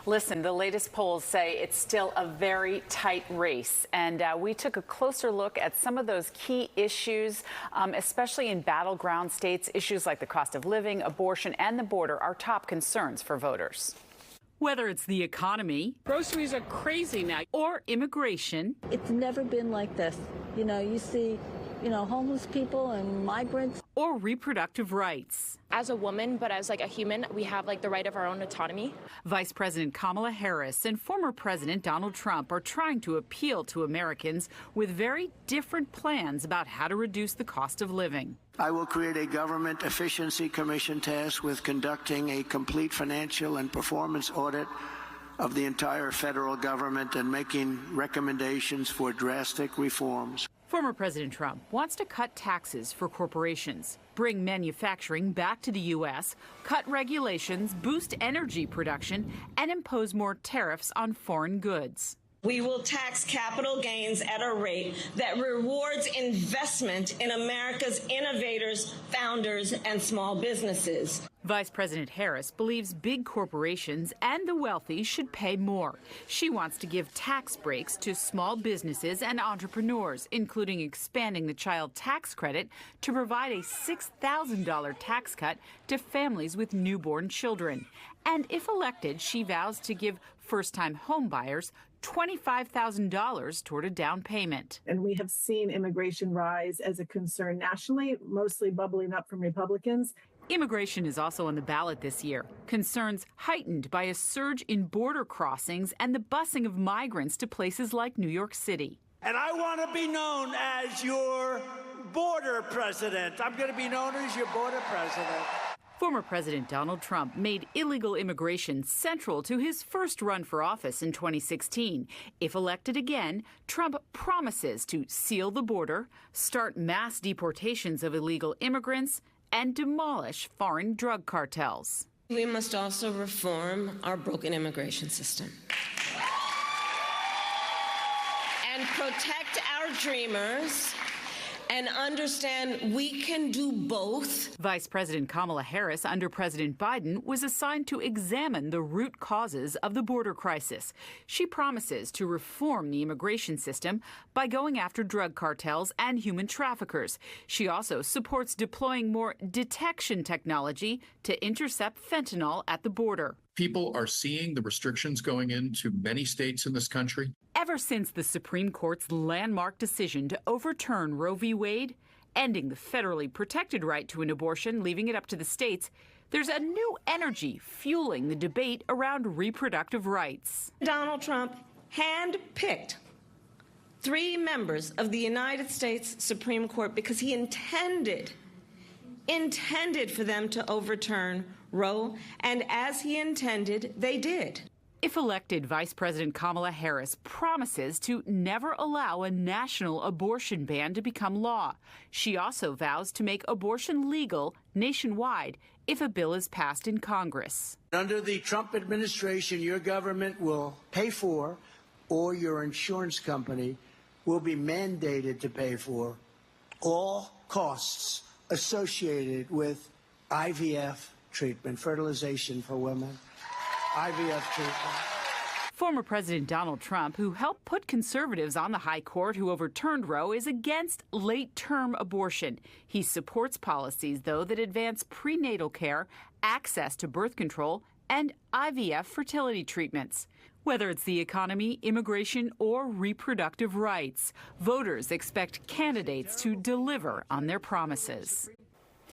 Listen, the latest polls say it's still a very tight race, and we took a closer look at some of those key issues, especially in battleground states. Issues like the cost of living, abortion, and the border are top concerns for voters. Whether it's the economy, groceries are crazy now, or immigration. It's never been like this. You know, you see, homeless people and migrants. Or reproductive rights. As a woman, but as a human, we have the right of our own autonomy. Vice President Kamala Harris and former President Donald Trump are trying to appeal to Americans with very different plans about how to reduce the cost of living. I will create a government efficiency commission tasked with conducting a complete financial and performance audit of the entire federal government and making recommendations for drastic reforms. Former President Trump wants to cut taxes for corporations, bring manufacturing back to the U.S., cut regulations, boost energy production, and impose more tariffs on foreign goods. We will tax capital gains at a rate that rewards investment in America's innovators, founders, and small businesses. Vice President Harris believes big corporations and the wealthy should pay more. She wants to give tax breaks to small businesses and entrepreneurs, including expanding the child tax credit to provide a $6,000 tax cut to families with newborn children. And if elected, she vows to give first-time home buyers $25,000 toward a down payment. And we have seen immigration rise as a concern nationally, mostly bubbling up from Republicans. Immigration is also on the ballot this year. Concerns heightened by a surge in border crossings and the busing of migrants to places like New York City. And I want to be known as your border president. I'm going to be known as your border president. Former President Donald Trump made illegal immigration central to his first run for office in 2016. If elected again, Trump promises to seal the border, start mass deportations of illegal immigrants, and demolish foreign drug cartels. We must also reform our broken immigration system and protect our dreamers and understand we can do both. Vice President Kamala Harris under President Biden was assigned to examine the root causes of the border crisis. She promises to reform the immigration system by going after drug cartels and human traffickers. She also supports deploying more detection technology to intercept fentanyl at the border. People are seeing the restrictions going into many states in this country. Ever since the Supreme Court's landmark decision to overturn Roe v. Wade, ending the federally protected right to an abortion, leaving it up to the states, there's a new energy fueling the debate around reproductive rights. Donald Trump handpicked 3 members of the United States Supreme Court because he intended for them to overturn Roe, and as he intended, they did. If elected, Vice President Kamala Harris promises to never allow a national abortion ban to become law. She also vows to make abortion legal nationwide if a bill is passed in Congress. Under the Trump administration, your government will pay for, or your insurance company will be mandated to pay for, all costs associated with IVF treatment, fertilization for women, IVF treatment. Former President Donald Trump, who helped put conservatives on the high court who overturned Roe, is against late-term abortion. He supports policies, though, that advance prenatal care, access to birth control, and IVF fertility treatments. Whether it's the economy, immigration, or reproductive rights, voters expect candidates to deliver on their promises.